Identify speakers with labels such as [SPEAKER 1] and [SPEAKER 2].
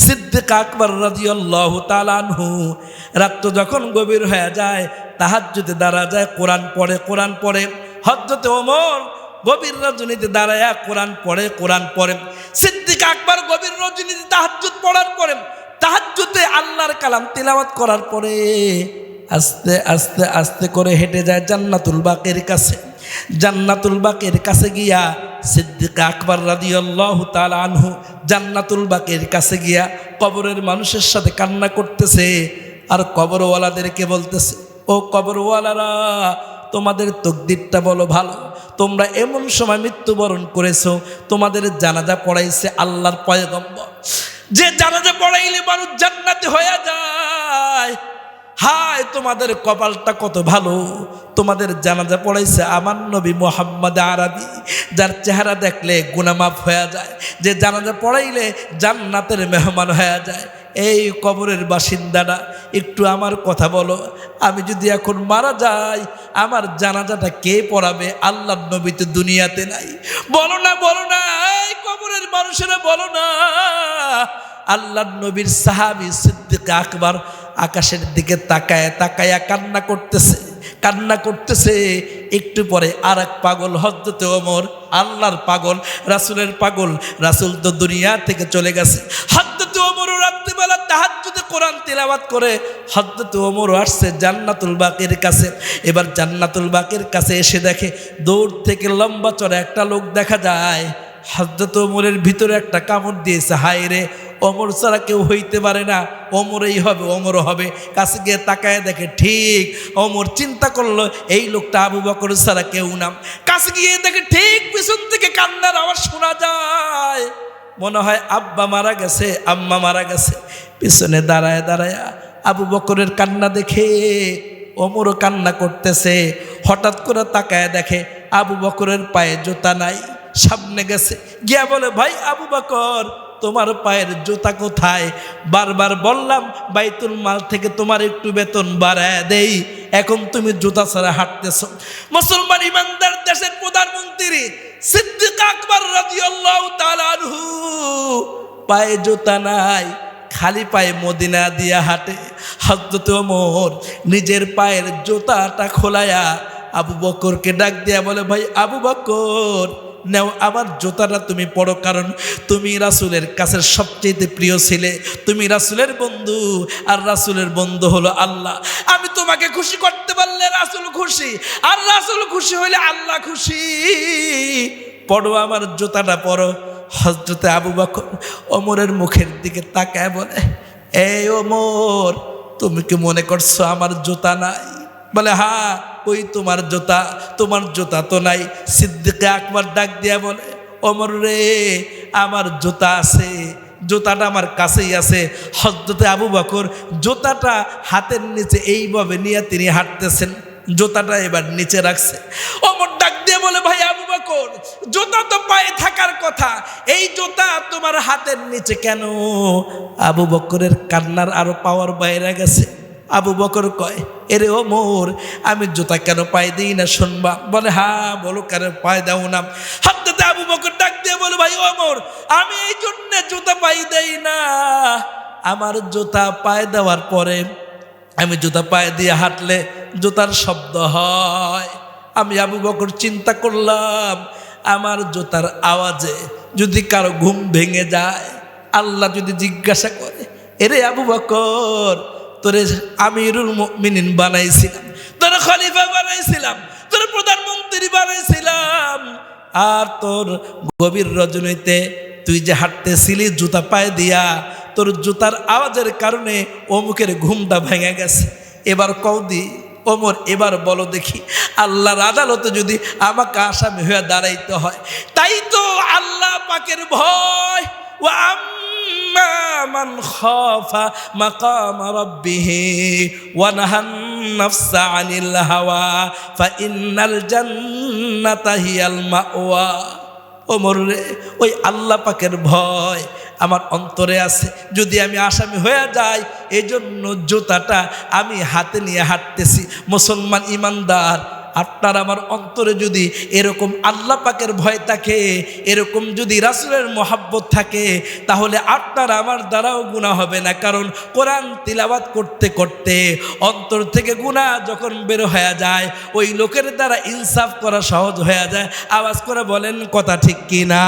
[SPEAKER 1] সিদ্দিক আকবর রাদিয়াল্লাহু তাআলা আনহু রাত যখন গভীর হয়ে যায় তাহাজ্জুদে দাঁড়া যায়, কোরআন পড়ে। হযরত ওমর গভীর রজনীতে দাঁড়ায়া কোরআন পড়ে। সিদ্দিক আকবর গভীর রজনীতে তাহাজ্জুদ পড়ার পরে, তাহাজ্জুদে আল্লাহর কালাম তিলাওয়াত করার পরে আস্তে আস্তে আস্তে করে হেঁটে যায় জান্নাতুল বাকির কাছে। জান্নাতুল বাকির কাছে গিয়া সিদ্দিক আকবর রাদিয়াল্লাহু তাআলা আনহু জান্নাতুল বাকির কাছে গিয়া কবরের মানুষের সাথে কান্না করতেছে, আর কবরওয়ালাদেরকে বলতেছে, ও কবরওয়ালারা, তোমাদের তকদিরটা বলো ভালো, তোমরা এমন সময় মৃত্যুবরণ করেছো, তোমাদের জানাজা পড়াইছে আল্লাহর পয়গম্বর, যে জানাজা পড়াইলে মানুষ জান্নাতে হয়ে যায়। হায় তোমাদের কপালটা কত ভালো, তোমাদের জানাজা পড়াইছে আমার নবী মুহাম্মদ আরবি, যার চেহারা দেখলে গুনাহ মাফ হয়ে যায়, যে জানাজা পড়াইলে জান্নাতের মেহমান হয়ে যায়। এই কবরের বাসিন্দারা, একটু আমার কথা বলো, আমি যদি এখন মারা যাই আমার জানাজাটা কে পড়াবে? আল্লাহর নবী তো দুনিয়াতে নাই। বলো না এই কবরের মানুষেরা বলো না। আল্লাহর নবীর সাহাবী সিদ্দিক আকবর আকাশের দিকে তাকায়া কান্না করতেছে। একটু পরে আর এক পাগল হযরত ওমর, আল্লাহর পাগল, রাসূলের পাগল, রাসূল তো দুনিয়া থেকে চলে গেছে। হযরত ওমর রাত্রিবেলা তাহাজ্জুদে কোরআন তিলাওয়াত করে। হযরত ওমর আসছে জান্নাতুল বাকির কাছে। এবার জান্নাতুল বাকির কাছে এসে দেখে দূর থেকে লম্বা চড়া একটা লোক দেখা যায়। হযরত ওমরের ভিতরে একটা কামড় দিয়েছে। হায় রে, ওমর ছাড়া কেউ হইতে পারে না, ওমরই হবে, ওমর হবে। কাছে গিয়ে তাকায় দেখে ঠিক ওমর। চিন্তা করলো এই লোকটা আবু বকর ছাড়া কেউ না। কাছে গিয়ে দেখে ঠিক পিছন থেকে কান্নার আওয়াজ শোনা যায়। মনে হয় আব্বা মারা গেছে, আম্মা মারা গেছে। পিছনে দাঁড়ায় আবু বকরের কান্না দেখে ওমরও কান্না করতেছে। হঠাৎ করে তাকায় দেখে আবু বকরের পায়ে জুতা নাই। সামনে গেছে গিয়া বলে, ভাই আবু বকর, তোমার পায়ের জুতা কোথায়? বারবার বললাম বাইতুল মাল থেকে তোমার একটু বেতন বাড়ায় দেই, এখন তুমি জুতা ছাড়া হাঁটতেছ। মুসলমান ইমানদার দেশের প্রধানমন্ত্রী সিদ্দিক আকবর রাদিয়াল্লাহু তাআলা আনহু পায়ে জুতা নাই, খালি পায়ে মদিনা দিয়া হাঁটে। হযরত ওমর নিজের পায়ের জুতাটা খোলায়া আবু বকরকে ডাক দিয়া বলে, ভাই আবু বকর, নাও আমার জুতাটা তুমি পরো, কারণ তুমি রাসূলের কাছে সবচেয়ে প্রিয় ছিলে, তুমি রাসূলের বন্ধু, আর রাসূলের বন্ধু হলো আল্লাহ। আমি তোমাকে খুশি করতে পারলে রাসূল খুশি, আর রাসূল খুশি হইলে আল্লাহ খুশি। পরো আমার জুতাটা পরো। হযরত আবু বকর ওমরের মুখের দিকে তাকায় বলে, এই ওমর, তুমি কি মনে করছো আমার জুতা নাই? বলে, হ্যাঁ, ওই তোমার জুতা তো নাই। সিদ্দিক আকবর ডাক দিয়া বলে, ওমর রে, আমার জুতা আছে, জুতাটা আমার কাছেই আছে। হযরত আবু বকর জুতাটা হাতের নিচে এইভাবে নিয়ে তিনি হাঁটতেছেন, জুতাটা এবার নিচে রাখছে। ওমর ডাক দিয়ে বলে, ভাই আবু বকর, জুতা তো পায়ে থাকার কথা, এই জুতা তোমার হাতের নিচে কেন? আবু বকরের কান্নার আরো পাওয়ার বাইরে গেছে। আবু বকর কয়, এরে ওমর, আমি জুতা কেন পায়ে দিই না শুনবা? বলে, হ্যাঁ বলো, কেন পায়ে দাও না? হযরত আবু বকর ডাক দিয়ে বলে, ভাই ওমর, আমি এই জন্য জুতা পায়ে দেই না, আমার জুতা পায়ে দেওয়ার পরে আমি জুতা পায়ে দিয়ে হাঁটলে জুতার শব্দ হয়। আমি আবু বকর চিন্তা করলাম, আমার জুতার আওয়াজে যদি কারো ঘুম ভেঙে যায়, আল্লাহ যদি জিজ্ঞাসা করে, এরে আবু বকর, তোরে আমিরুল মুমিনিন বানাইছিলাম, তোরে খলিফা বানাইছিলাম, তোরে প্রধানমন্ত্রী বানাইছিলাম, আর তোর গভীর রজনীতে তুই যে হাঁটতেছিলি জুতা পায়ে দিয়া, তোর জুতার আওয়াজের কারণে অমুকের ঘুমটা ভেঙে গেছে। এবার কওদি ওমর, এবার বলো দেখি, আল্লাহর আদালতে যদি আমাকে আসামি হয়ে দাঁড়াইতে হয়, তাই তো আল্লাহ পাকের ভয়, ওয়া আম্মা মান খাফা মাকাম রাব্বিহি ওয়া নাহান নাফসা আনিল হাওয়া ফা ইন্নাল জান্নাতা হিয়াল মাওয়া। ওমর রে, ওই আল্লাহ পাকের ভয় আমার অন্তরে আছে। যদি আমি আসামি হয়ে যাই, এই জন্য জুতাটা আমি হাতে নিয়ে হাঁটতেছি। মুসলমান ইমানদার, আপনার আমার অন্তরে যদি এরকম আল্লাহ পাকের ভয় থাকে, এরকম যদি রাসূলের মহাব্বত থাকে, তাহলে আপনার আমার দ্বারাও গুনাহ হবে না। কারণ কোরআন তিলাওয়াত করতে করতে অন্তর থেকে গুনাহ যখন বের হয়ে যায়, ওই লোকের দ্বারা ইনসাফ করা সহজ হয়ে যায়। আওয়াজ করে বলেন কথা ঠিক কিনা?